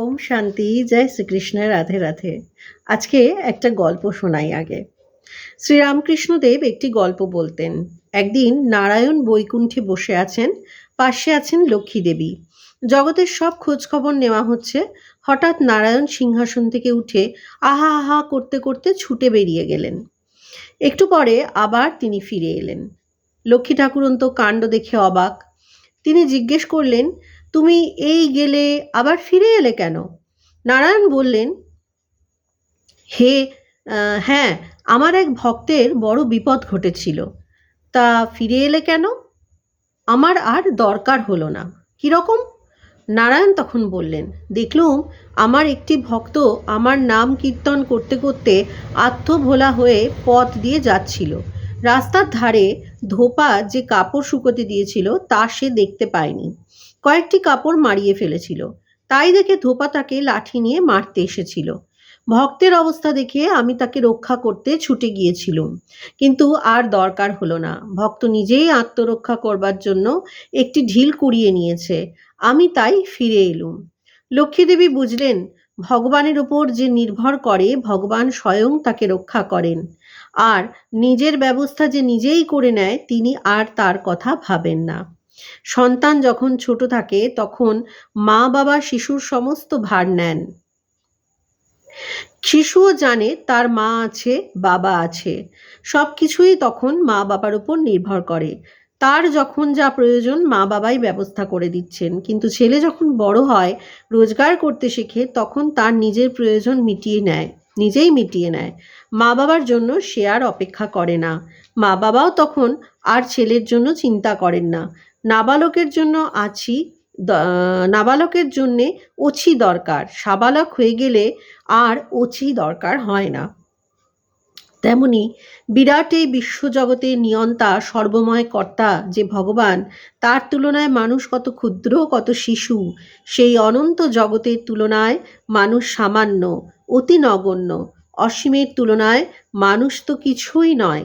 ওম শান্তি। জয় শ্রীকৃষ্ণের। রাধে রাধে। আজকে একটা গল্প শোনাই আগে। শ্রীরামকৃষ্ণদেব একটি গল্প বলতেন। একদিন নারায়ণ বৈকুণ্ঠে বসে আছেন, পাশে আছেন লক্ষ্মী দেবী। জগতের সব খোঁজখবর নেওয়া হচ্ছে। হঠাৎ নারায়ণ সিংহাসন থেকে উঠে আহা আহা করতে করতে ছুটে বেরিয়ে গেলেন। একটু পরে আবার তিনি ফিরে এলেন। লক্ষ্মী ঠাকুরন তো কাণ্ড দেখে অবাক। তিনি জিজ্ঞেস করলেন, তুমি এই গেলে আবার ফিরে এলে কেন? নারায়ণ বললেন, হে হ্যাঁ, আমার এক ভক্তের বড় বিপদ ঘটেছিল। তা ফিরে এলে কেন? আমার আর দরকার হলো না। কিরকম? নারায়ণ তখন বললেন, দেখলুম আমার একটি ভক্ত আমার নাম কীর্তন করতে করতে আত্মভোলা হয়ে পথ দিয়ে যাচ্ছিল। রাস্তার ধারে ধোপা যে কাপড় শুকোতে দিয়েছিল তা সে দেখতে পায়নি। কয়েকটি কাপড় মারিয়ে ফেলেছিল। তাই দেখে ধোপা তাকে লাঠি নিয়ে মারতে এসেছিল। ভক্তের অবস্থা দেখে আমি তাকে রক্ষা করতে ছুটে গিয়েছিলুম, কিন্তু আর দরকার হলো না। ভক্ত নিজেই আত্মরক্ষা করবার জন্য একটি ঢিল কুড়িয়ে নিয়েছে। আমি তাই ফিরে এলুম। লক্ষ্মীদেবী বুঝলেন, ভগবানের ওপর যে নির্ভর করে ভগবান স্বয়ং তাকে রক্ষা করেন, আর নিজের ব্যবস্থা যে নিজেই করে নেয় তিনি আর তার কথা ভাবেন না। সন্তান যখন ছোট থাকে তখন মা বাবা শিশুর সমস্ত ভার নেন। শিশুও জানে তার মা আছে, বাবা আছে। সব কিছুই তখন মা বাবার উপর নির্ভর করে। তার যখন যা প্রয়োজন মা বাবাই ব্যবস্থা করে দিচ্ছেন। কিন্তু ছেলে যখন বড় হয়, রোজগার করতে শেখে, তখন তার নিজের প্রয়োজন নিজেই মিটিয়ে নেয়। মা বাবার জন্য সে আর অপেক্ষা করে না। মা বাবাও তখন আর ছেলের জন্য চিন্তা করেন না। নাবালকের জন্য নাবালকের জন্যে ওছি দরকার। সাবালক হয়ে গেলে আর ওছি দরকার হয় না। তেমনি বিরাট এই বিশ্বজগতের নিয়ন্তা সর্বময় কর্তা যে ভগবান, তার তুলনায় মানুষ কত ক্ষুদ্র, কত শিশু। সেই অনন্ত জগতের তুলনায় মানুষ সামান্য, অতি নগণ্য। অসীমের তুলনায় মানুষ তো কিছুই নয়।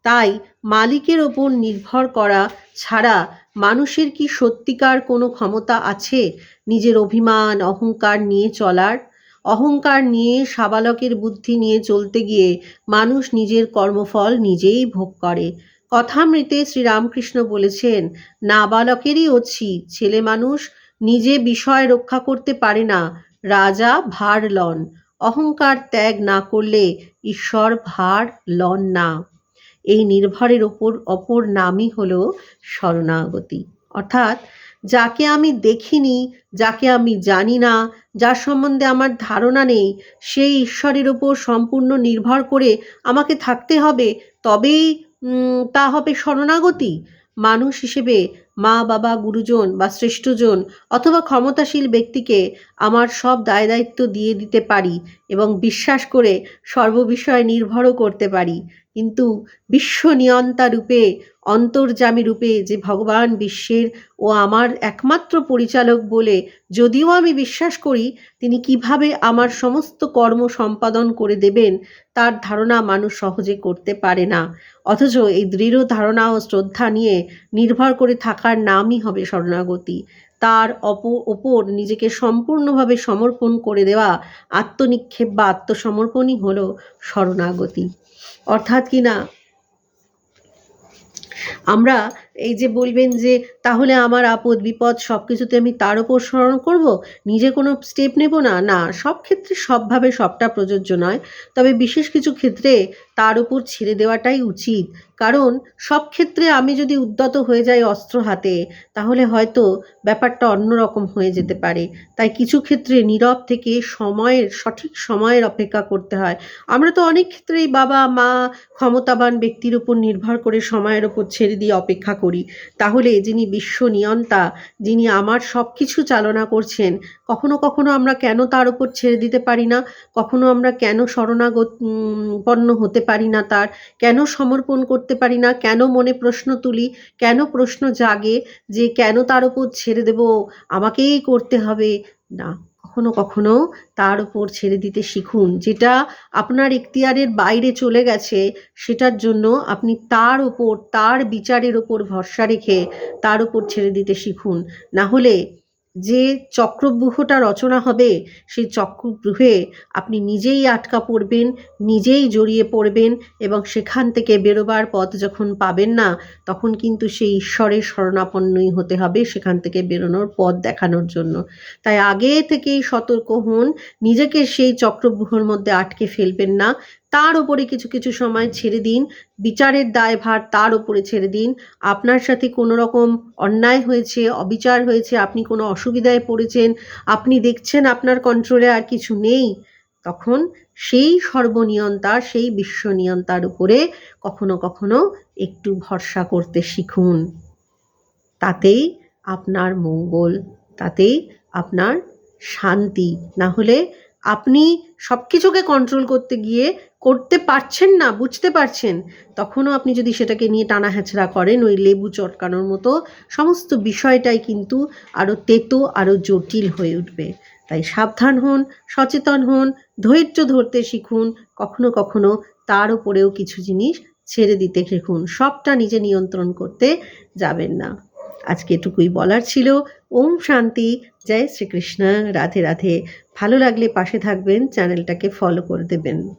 তাই মালিকের ওপর নির্ভর করা ছাড়া মানুষের কি সত্যিকার কোনো ক্ষমতা আছে নিজের অভিমান অহংকার নিয়ে চলার? অহংকার নিয়ে, সাবালকের বুদ্ধি নিয়ে চলতে গিয়ে মানুষ নিজের কর্মফল নিজেই ভোগ করে। কথামৃতে শ্রীরামকৃষ্ণ বলেছেন, নাবালকেরই অছি, ছেলে মানুষ নিজে বিষয় রক্ষা করতে পারে না, রাজা ভার লন। অহংকার ত্যাগ না করলে ঈশ্বর ভার লন না। এই নির্ভরের অপর নামই হলো শরণাগতি। অর্থাৎ যাকে আমি দেখিনি, যাকে আমি জানি না, যার সম্বন্ধে আমার ধারণা নেই, সেই ঈশ্বরের ওপর সম্পূর্ণ নির্ভর করে আমাকে থাকতে হবে, তবেই তা হবে শরণাগতি। মানুষ হিসেবে মা বাবা, গুরুজন বা শ্রেষ্ঠজন অথবা ক্ষমতাশীল ব্যক্তিকে আমার সব দায় দায়িত্ব দিয়ে দিতে পারি এবং বিশ্বাস করে সর্ববিষয়ে নির্ভরও করতে পারি। কিন্তু বিশ্বনিয়ন্তা রূপে, অন্তর্যামী রূপে যে ভগবান বিশ্বের ও আমার একমাত্র পরিচালক বলে যদিও আমি বিশ্বাস করি, তিনি কিভাবে আমার সমস্ত কর্ম সম্পাদন করে দেবেন তার ধারণা মানুষ সহজে করতে পারে না। অথচ এই দৃঢ় ধারণা ও শ্রদ্ধা নিয়ে নির্ভর করে থাকার নামই হবে শরণাগতি। তার ওপর নিজেকে সম্পূর্ণভাবে সমর্পণ করে দেওয়া আত্মনিক্ষেপ বা আত্মসমর্পণই হলো শরণাগতি। অর্থাৎ কি না, আমরা এই যে বলবেন যে তাহলে আমার আপদ বিপদ সব কিছুতে আমি তার ওপর স্মরণ করব, নিজে কোনো স্টেপ নেব না? না, সব ক্ষেত্রে সবভাবে সবটা প্রযোজ্য নয়। তবে বিশেষ কিছু ক্ষেত্রে তার উপর ছেড়ে দেওয়াটাই উচিত। কারণ সব ক্ষেত্রে আমি যদি উদ্যত হয়ে যাই অস্ত্র হাতে, তাহলে হয়তো ব্যাপারটা অন্যরকম হয়ে যেতে পারে। তাই কিছু ক্ষেত্রে নীরব থেকে সঠিক সময়ের অপেক্ষা করতে হয়। আমরা তো অনেক ক্ষেত্রেই বাবা মা ক্ষমতাবান ব্যক্তির উপর নির্ভর করে সময়ের ওপর ছেড়ে দিয়ে অপেক্ষা করি। তাহলে যিনি বিশ্ব নিয়ন্তা, যিনি আমার সব কিছু চালনা করছেন, কখনো কখনো আমরা কেন তার উপর ছেড়ে দিতে পারি না? কখনো আমরা কেন শরণাগতপন্ন হতে পারি না তার? কেন সমর্পণ করতে পারি না? কেন মনে প্রশ্ন তুলি? কেন প্রশ্ন জাগে যে কেন তার উপর ছেড়ে দেব, আমাকেই করতে হবে? না, কখনো কখনো তার উপর ছেড়ে দিতে শিখুন। যেটা আপনার এখতিয়ারের বাইরে চলে গেছে, সেটার জন্য আপনি তার বিচারের ওপর ভরসা রেখে তার উপর ছেড়ে দিতে শিখুন। না হলে যে চক্রব্যূহটা রচনা হবে, সেই চক্রব্যূহে আপনি নিজেই আটকা পড়বেন, নিজেই জড়িয়ে পড়বেন, এবং সেখান থেকে বেরোবার পথ যখন পাবেন না, তখন কিন্তু সেই ঈশ্বরের শরণাপন্নই হতে হবে সেখান থেকে বেরোনোর পথ দেখানোর জন্য। তাই আগে থেকেই সতর্ক হন, নিজেকে সেই চক্রব্যূহের মধ্যে আটকে ফেলবেন না, তার উপরে কিছু কিছু সময় ছেড়ে দিন, বিচারের দায়ভার তার উপরে ছেড়ে দিন। আপনার সাথে কোনো রকম অন্যায় হয়েছে, অবিচার হয়েছে, আপনি কোনো অসুবিধায় পড়েছেন, আপনি দেখছেন আপনার কন্ট্রোলে আর কিছু নেই, তখন সেই সর্বনিয়ন্তা, সেই বিশ্বনিয়ন্তার উপরে কখনো কখনো একটু ভরসা করতে শিখুন। তাতেই আপনার মঙ্গল, তাতেই আপনার শান্তি। না হলে আপনি সব কিছুকে কন্ট্রোল করতে গিয়ে করতে পারছেন না, বুঝতে পারছেন, তখনও আপনি যদি সেটাকে নিয়ে টানা হ্যাচড়া করেন, ওই লেবু চটকানোর মতো, সমস্ত বিষয়টাই কিন্তু আরও তেতো, আরও জটিল হয়ে উঠবে। তাই সাবধান হন, সচেতন হন, ধৈর্য ধরতে শিখুন, কখনো কখনো তার উপরেও কিছু জিনিস ছেড়ে দিতে শিখুন। সবটা নিজে নিয়ন্ত্রণ করতে যাবেন না। আজকে এটুকুই বলার ছিল। ওম শান্তি, জয় শ্রীকৃষ্ণ, রাধে রাধে। ভালো লাগলে পাশে থাকবেন, চ্যানেলটাকে ফলো করে দেবেন।